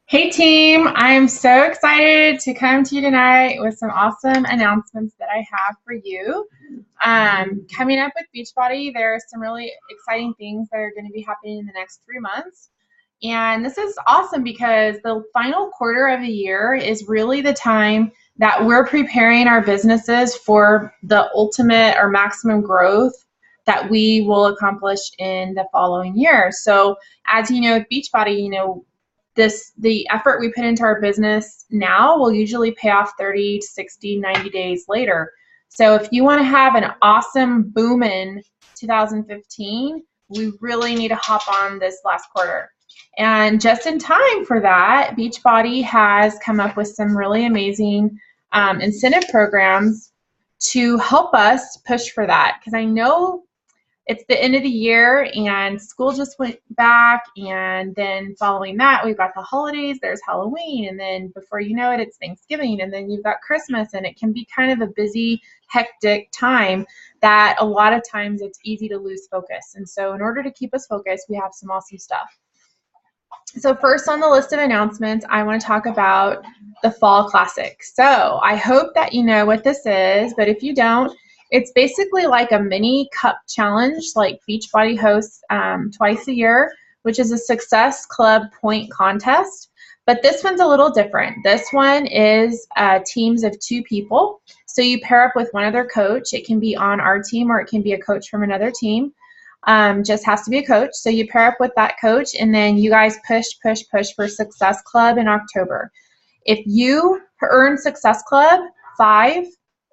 Hey team, I'm so excited to come to you tonight with some awesome announcements that I have for you. Coming up with Beachbody, there are some really exciting things that are going to be happening in the next 3 months. And this is awesome because the final quarter of the year is really the time that we're preparing our businesses for the ultimate or maximum growth that we will accomplish in the following year. So as you know, with Beachbody, the effort we put into our business now will usually pay off 30, 60, 90 days later. So if you want to have an awesome boom in 2015, we really need to hop on this last quarter. And just in time for that, Beachbody has come up with some really amazing incentive programs to help us push for that. Because I know it's the end of the year and school just went back, and then following that we've got the holidays, there's Halloween, and then before you know it, it's Thanksgiving, and then you've got Christmas, and it can be kind of a busy, hectic time that a lot of times it's easy to lose focus. And so in order to keep us focused, we have some awesome stuff. So first on the list of announcements, I want to talk about the Fall Classic. So I hope that you know what this is, but if you don't, it's basically like a mini cup challenge like Beachbody hosts twice a year, which is a Success Club point contest. But this one's a little different. This one is teams of 2 people. So you pair up with one other coach. It can be on our team or it can be a coach from another team. Just has to be a coach. So you pair up with that coach, and then you guys push for Success Club in October. If you earn Success Club 5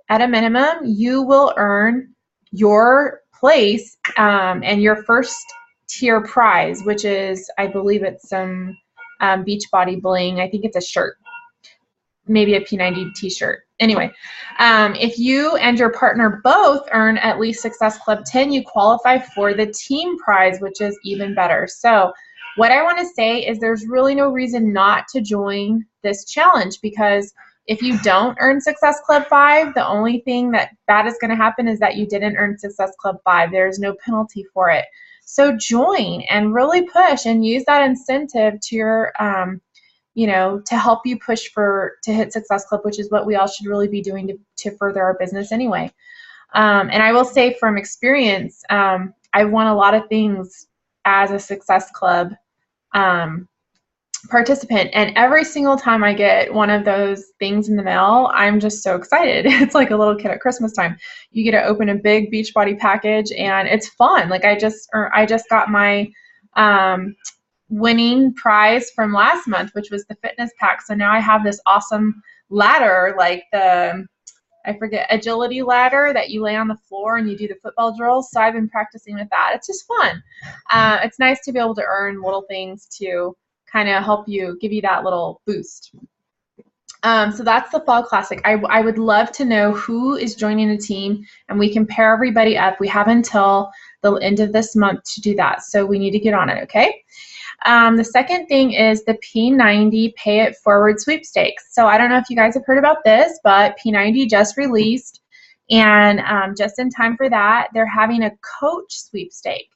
at a minimum, you will earn your place and your first tier prize, which is, I believe it's some Beachbody bling. I think it's a shirt, maybe a P90 t-shirt. Anyway, if you and your partner both earn at least Success Club 10, you qualify for the team prize, which is even better. So what I want to say is there's really no reason not to join this challenge, because if you don't earn Success Club 5, the only thing that bad is going to happen is that you didn't earn Success Club 5. There's no penalty for it. So join and really push and use that incentive to your to help you push to hit Success Club, which is what we all should really be doing to further our business anyway. And I will say from experience, I've won a lot of things as a Success Club participant, and every single time I get one of those things in the mail, I'm just so excited. It's like a little kid at Christmas time. You get to open a big Beachbody package, and it's fun. Like I just got my winning prize from last month, which was the fitness pack. So now I have this awesome ladder, like the agility ladder that you lay on the floor and you do the football drills. So I've been practicing with that. It's just fun. It's nice to be able to earn little things to kind of help you, give you that little boost. So that's the Fall Classic. I would love to know who is joining the team, and we can pair everybody up. We have until the end of this month to do that, so we need to get on it, okay? The second thing is the P90 Pay It Forward sweepstakes. So I don't know if you guys have heard about this, but P90 just released, and just in time for that, they're having a coach sweepstake.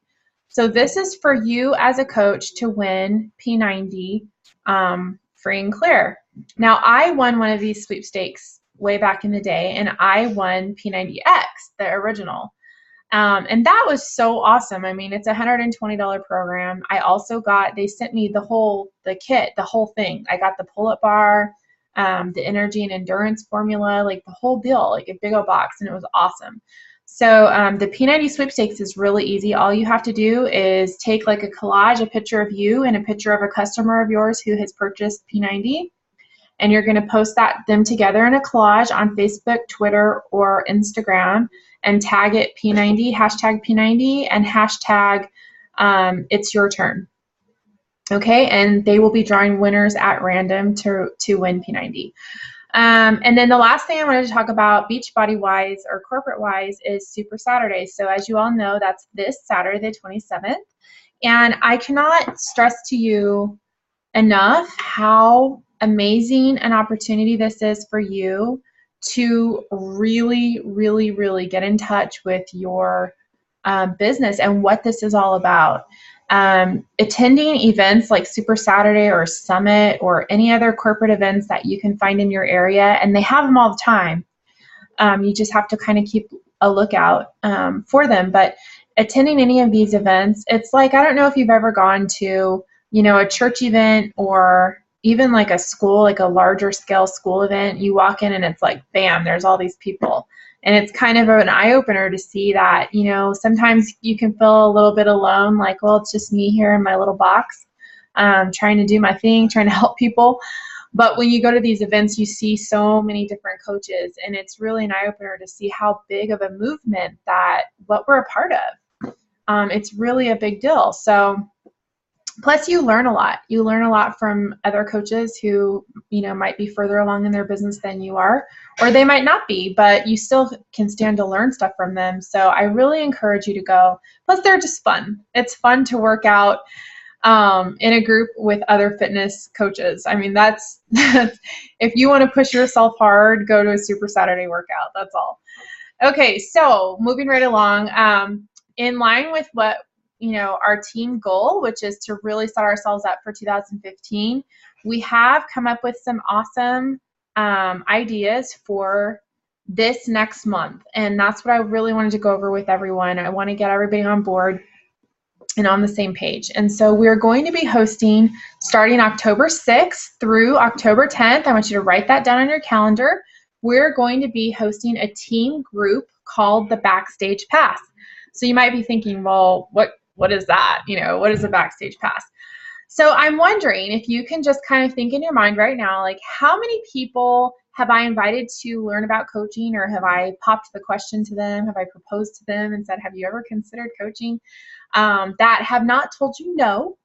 So this is for you as a coach to win P90 free and clear. Now, I won one of these sweepstakes way back in the day, and I won P90X, the original. And that was so awesome. I mean, it's a $120 program. I also they sent me the kit, the whole thing. I got the pull-up bar, the energy and endurance formula, like the whole deal, like a big old box, and it was awesome. So the P90 sweepstakes is really easy. All you have to do is take like a collage, a picture of you and a picture of a customer of yours who has purchased P90, and you're going to post them together in a collage on Facebook, Twitter, or Instagram, and tag it P90, hashtag P90, and hashtag it's your turn. Okay, and they will be drawing winners at random to win P90. And then the last thing I wanted to talk about Beachbody-wise or corporate-wise is Super Saturday. So as you all know, that's this Saturday, the 27th. And I cannot stress to you enough how amazing an opportunity this is for you to really, really get in touch with your business and what this is all about. Attending events like Super Saturday or Summit or any other corporate events that you can find in your area, and they have them all the time. You just have to kind of keep a lookout for them. But attending any of these events, it's like, I don't know if you've ever gone to, a church event or even like a school, like a larger scale school event. You walk in and it's like, bam, there's all these people. And it's kind of an eye-opener to see that, sometimes you can feel a little bit alone, like, well, it's just me here in my little box, trying to do my thing, trying to help people. But when you go to these events, you see so many different coaches, and it's really an eye-opener to see how big of a movement that what we're a part of. It's really a big deal. So plus you learn a lot. You learn a lot from other coaches who, might be further along in their business than you are, or they might not be, but you still can stand to learn stuff from them. So I really encourage you to go. Plus they're just fun. It's fun to work out in a group with other fitness coaches. I mean, that's if you want to push yourself hard, go to a Super Saturday workout. That's all. Okay, so moving right along, in line with what our team goal, which is to really set ourselves up for 2015, we have come up with some awesome ideas for this next month, and that's what I really wanted to go over with everyone. I want to get everybody on board and on the same page. And so we're going to be hosting starting October 6th through October 10th. I want you to write that down on your calendar. We're going to be hosting a team group called the Backstage Pass. So you might be thinking, well, what is that? What is a Backstage Pass? So I'm wondering if you can just kind of think in your mind right now, like, how many people have I invited to learn about coaching, or have I popped the question to them? Have I proposed to them and said, have you ever considered coaching? That have not told you no,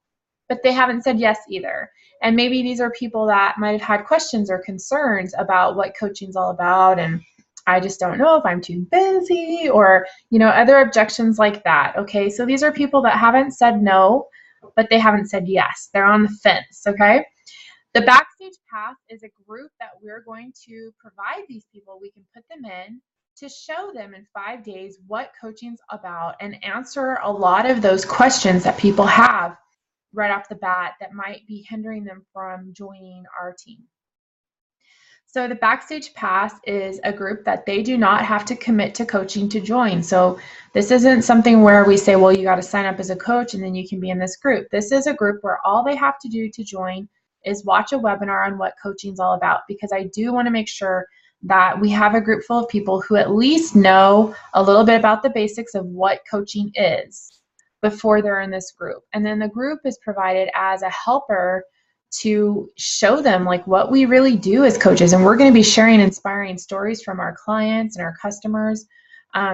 but they haven't said yes either. And maybe these are people that might have had questions or concerns about what coaching's all about, and I just don't know if I'm too busy, or, other objections like that. Okay, so these are people that haven't said no, but they haven't said yes. They're on the fence, okay? The Backstage Pass is a group that we're going to provide these people. We can put them in to show them in 5 days what coaching's about and answer a lot of those questions that people have right off the bat that might be hindering them from joining our team. So the Backstage Pass is a group that they do not have to commit to coaching to join. So this isn't something where we say, well, you got to sign up as a coach and then you can be in this group. This is a group where all they have to do to join is watch a webinar on what coaching is all about, because I do want to make sure that we have a group full of people who at least know a little bit about the basics of what coaching is before they're in this group. And then the group is provided as a helper to show them like what we really do as coaches. And we're going to be sharing inspiring stories from our clients and our customers,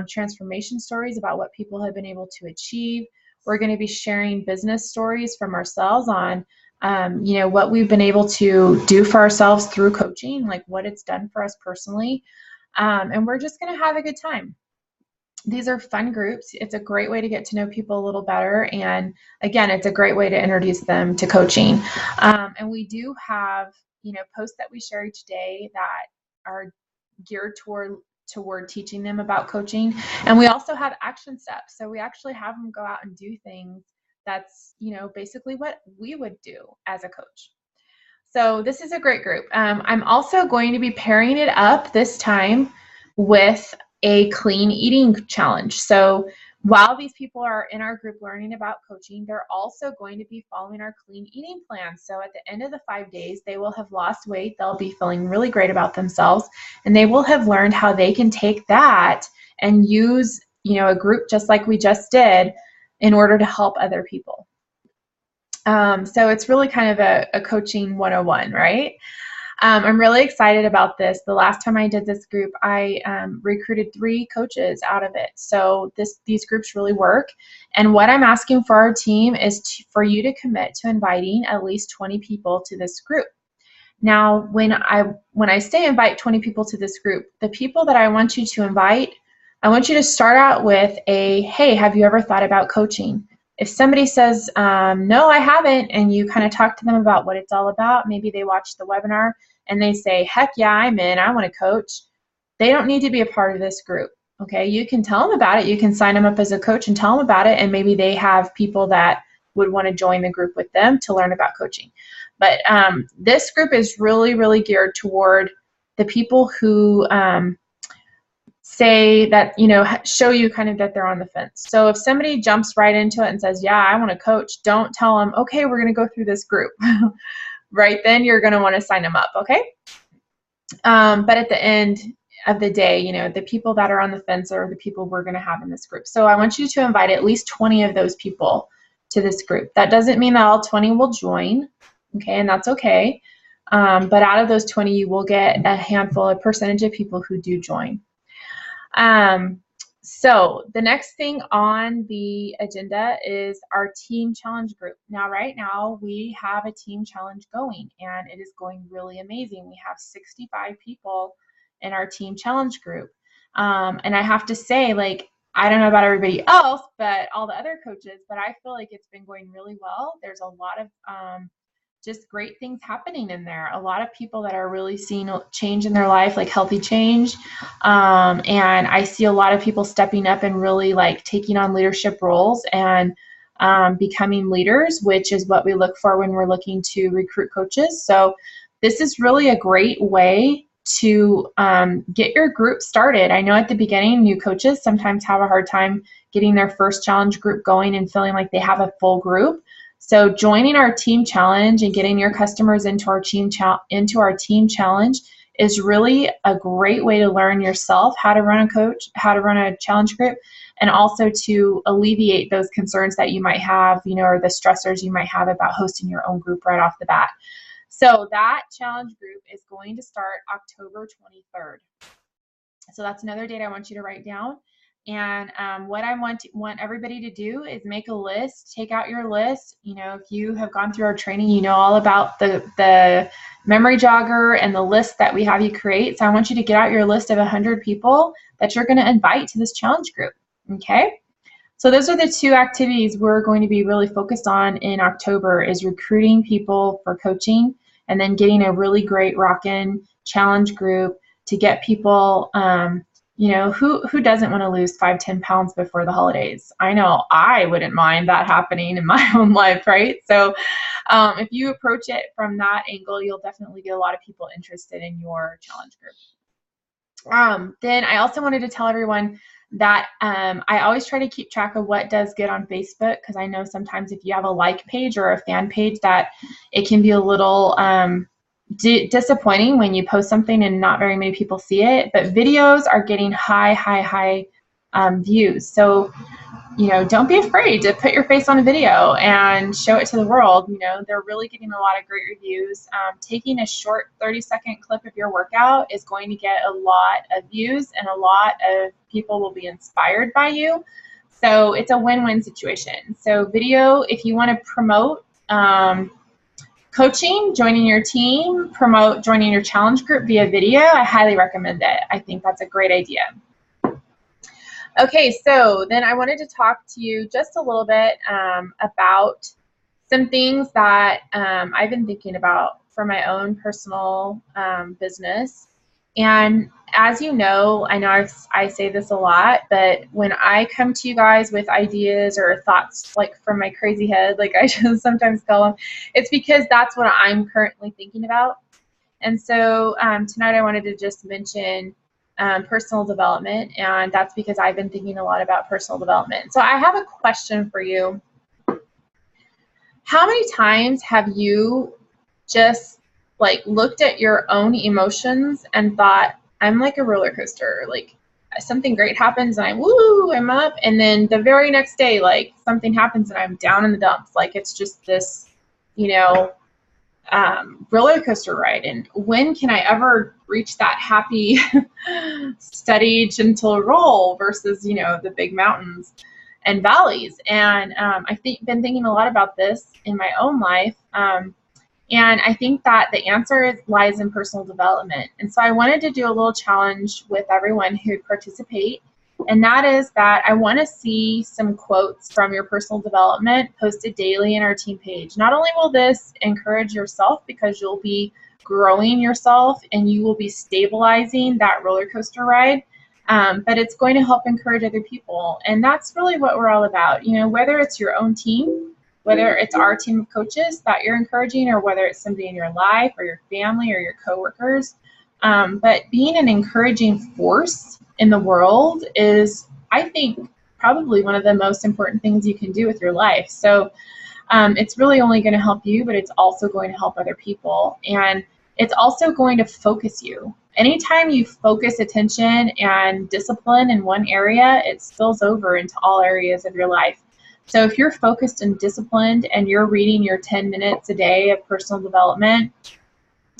transformation stories about what people have been able to achieve. We're going to be sharing business stories from ourselves on what we've been able to do for ourselves through coaching, like what it's done for us personally. And we're just going to have a good time. These are fun groups. It's a great way to get to know people a little better. And again, it's a great way to introduce them to coaching. And we do have, posts that we share each day that are geared toward teaching them about coaching. And we also have action steps. So we actually have them go out and do things that's, basically what we would do as a coach. So this is a great group. I'm also going to be pairing it up this time with a clean eating challenge. So while these people are in our group learning about coaching, they're also going to be following our clean eating plan. So at the end of the 5 days, they will have lost weight. They'll be feeling really great about themselves, and they will have learned how they can take that and use, a group just like we just did in order to help other people. So it's really kind of a coaching 101, right? I'm really excited about this. The last time I did this group, I recruited 3 coaches out of it. So these groups really work. And what I'm asking for our team is for you to commit to inviting at least 20 people to this group. Now, when I say invite 20 people to this group, the people that I want you to invite, I want you to start out with hey, have you ever thought about coaching? If somebody says, no, I haven't, and you kind of talk to them about what it's all about, maybe they watch the webinar and they say, heck yeah, I'm in, I want to coach. They don't need to be a part of this group, okay? You can tell them about it. You can sign them up as a coach and tell them about it, and maybe they have people that would want to join the group with them to learn about coaching. But this group is really, really geared toward the people who say that, show you kind of that they're on the fence. So if somebody jumps right into it and says, yeah, I want to coach, don't tell them, okay, we're going to go through this group. Right then, you're going to want to sign them up, okay? But at the end of the day, the people that are on the fence are the people we're going to have in this group. So I want you to invite at least 20 of those people to this group. That doesn't mean that all 20 will join, okay, and that's okay. But out of those 20, you will get a percentage of people who do join. So the next thing on the agenda is our team challenge group. Now, right now we have a team challenge going, and it is going really amazing. We have 65 people in our team challenge group. And I have to say, like, I don't know about everybody else, but all the other coaches, but I feel like it's been going really well. There's a lot of just great things happening in there. A lot of people that are really seeing change in their life, like healthy change. And I see a lot of people stepping up and really like taking on leadership roles and becoming leaders, which is what we look for when we're looking to recruit coaches. So this is really a great way to get your group started. I know at the beginning, new coaches sometimes have a hard time getting their first challenge group going and feeling like they have a full group. So joining our team challenge and getting your customers into our team challenge is really a great way to learn yourself how to run a challenge group, and also to alleviate those concerns that you might have, or the stressors you might have about hosting your own group right off the bat. So that challenge group is going to start October 23rd. So that's another date I want you to write down. And what I want everybody to do is make a list, take out your list. If you have gone through our training, you know all about the memory jogger and the list that we have you create. So I want you to get out your list of 100 people that you're going to invite to this challenge group, okay? So those are the two activities we're going to be really focused on in October, is recruiting people for coaching and then getting a really great rockin' challenge group to get people who doesn't want to lose 5-10 pounds before the holidays? I know I wouldn't mind that happening in my own life, right? So if you approach it from that angle, you'll definitely get a lot of people interested in your challenge group. Then I also wanted to tell everyone that I always try to keep track of what does good on Facebook, because I know sometimes if you have a like page or a fan page, that it can be a little disappointing when you post something and not very many people see it. But videos are getting high views. So, don't be afraid to put your face on a video and show it to the world. They're really getting a lot of great reviews. Taking a short 30-second clip of your workout is going to get a lot of views, and a lot of people will be inspired by you. So it's a win-win situation. So video, if you want to promote coaching, joining your team, promote joining your challenge group via video, I highly recommend it. I think that's a great idea. Okay, so then I wanted to talk to you just a little bit about some things that I've been thinking about for my own personal business. And as you know, I know I say this a lot, but when I come to you guys with ideas or thoughts like from my crazy head, like I just sometimes call them, it's because that's what I'm currently thinking about. And so tonight I wanted to just mention personal development, and that's because I've been thinking a lot about personal development. So I have a question for you. How many times have you just like looked at your own emotions and thought, I'm like a roller coaster, like something great happens and I'm up, and then the very next day, like something happens and I'm down in the dumps, like it's just this, roller coaster ride? And when can I ever reach that happy, steady, gentle roll versus, the big mountains and valleys? And I've been thinking a lot about this in my own life. And I think that the answer lies in personal development. And so I wanted to do a little challenge with everyone who'd participate. And that is that I want to see some quotes from your personal development posted daily in our team page. Not only will this encourage yourself because you'll be growing yourself and you will be stabilizing that roller coaster ride, but it's going to help encourage other people. And that's really what we're all about. Whether it's your own team whether it's our team of coaches that you're encouraging or whether it's somebody in your life or your family or your coworkers. But being an encouraging force in the world is, I think, probably one of the most important things you can do with your life. So it's really only going to help you, but it's also going to help other people. And it's also going to focus you. Anytime you focus attention and discipline in one area, it spills over into all areas of your life. So if you're focused and disciplined and you're reading your 10 minutes a day of personal development,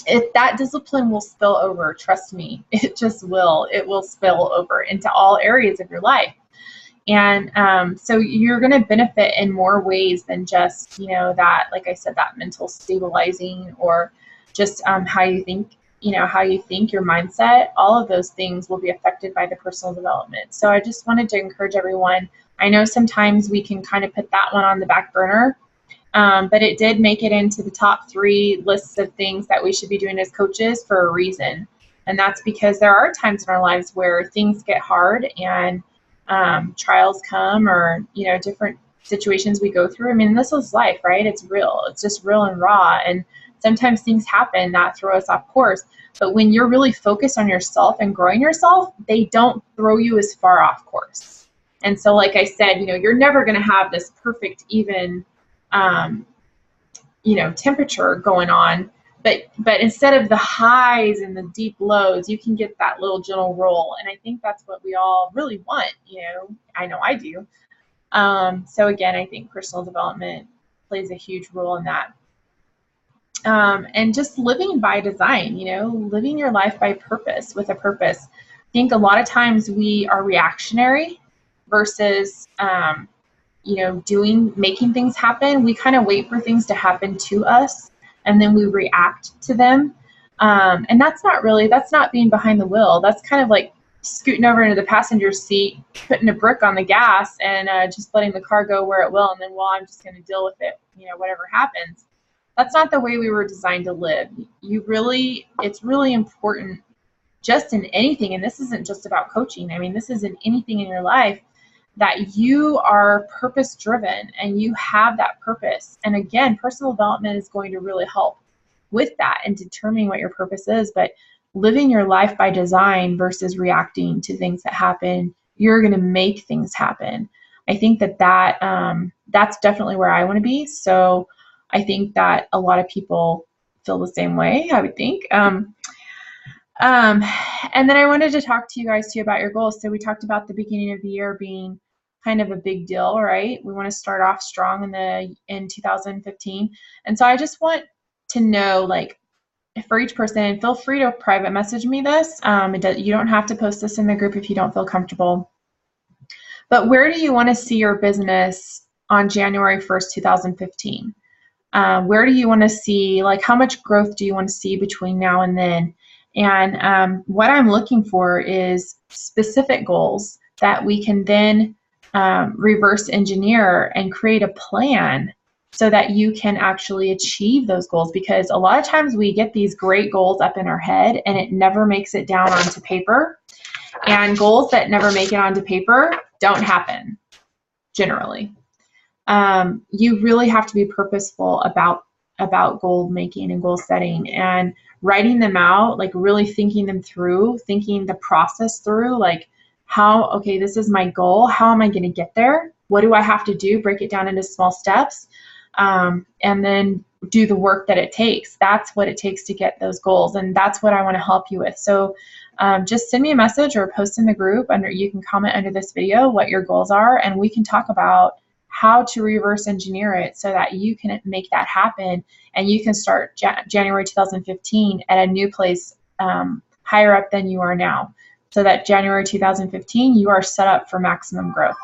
if that discipline will spill over, trust me, it just will. It will spill over into all areas of your life. And so you're going to benefit in more ways than just, that, like I said, that mental stabilizing or just how you think, your mindset. All of those things will be affected by the personal development. So I just wanted to encourage everyone. I know sometimes we can kind of put that one on the back burner, but it did make it into the top 3 lists of things that we should be doing as coaches for a reason. And that's because there are times in our lives where things get hard and trials come, or different situations we go through. I mean, this is life, right? It's real. It's just real and raw. And sometimes things happen that throw us off course. But when you're really focused on yourself and growing yourself, they don't throw you as far off course. And so, like I said, you're never going to have this perfect, even, temperature going on. But instead of the highs and the deep lows, you can get that little gentle roll. And I think that's what we all really want. I know I do. So again, I think personal development plays a huge role in that. And just living by design, living your life by purpose, with a purpose. I think a lot of times we are reactionary versus, making things happen. We kind of wait for things to happen to us, and then we react to them. And that's not being behind the wheel. That's kind of like scooting over into the passenger seat, putting a brick on the gas, and just letting the car go where it will. And then, I'm just going to deal with it, whatever happens. That's not the way we were designed to live. It's really important just in anything. And this isn't just about coaching. I mean, this is in anything in your life, that you are purpose driven and you have that purpose. And again, personal development is going to really help with that and determining what your purpose is. But living your life by design versus reacting to things that happen, you're going to make things happen. I think that's definitely where I want to be. So I think that a lot of people feel the same way, I would think. And then I wanted to talk to you guys too about your goals. So we talked about the beginning of the year being kind of a big deal, right? We want to start off strong in 2015. And so I just want to know, like, for each person, feel free to private message me this. You don't have to post this in the group if you don't feel comfortable. But where do you want to see your business on January 1st, 2015? Where do you want to see, like, how much growth do you want to see between now and then? And what I'm looking for is specific goals that we can then reverse engineer and create a plan so that you can actually achieve those goals. Because a lot of times we get these great goals up in our head and it never makes it down onto paper. And goals that never make it onto paper don't happen, generally. You really have to be purposeful about goal making and goal setting and writing them out, like really thinking them through, thinking the process through, like okay, this is my goal. How am I going to get there? What do I have to do? Break it down into small steps, and then do the work that it takes. That's what it takes to get those goals. And that's what I want to help you with. So just send me a message or post in the group you can comment under this video what your goals are, and we can talk about how to reverse engineer it so that you can make that happen and you can start January 2015 at a new place higher up than you are now, so that January 2015 you are set up for maximum growth.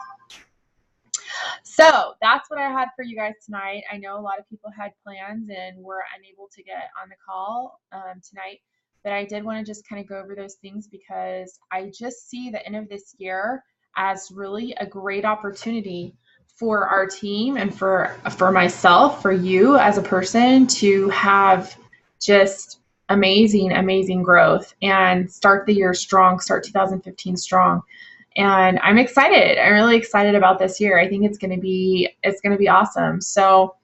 So that's what I had for you guys tonight. I know a lot of people had plans and were unable to get on the call tonight, but I did want to just kind of go over those things because I just see the end of this year as really a great opportunity for our team and for myself, for you as a person, to have just amazing growth and start the year strong, start 2015 strong. And I'm excited. I'm really excited about this year. I think it's going to be awesome. So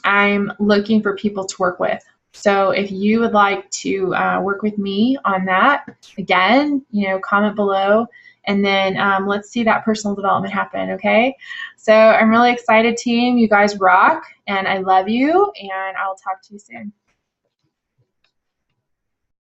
I'm looking for people to work with. So if you would like to work with me on that, again, comment below, and then let's see that personal development happen, okay? So I'm really excited, team. You guys rock, and I love you, and I'll talk to you soon.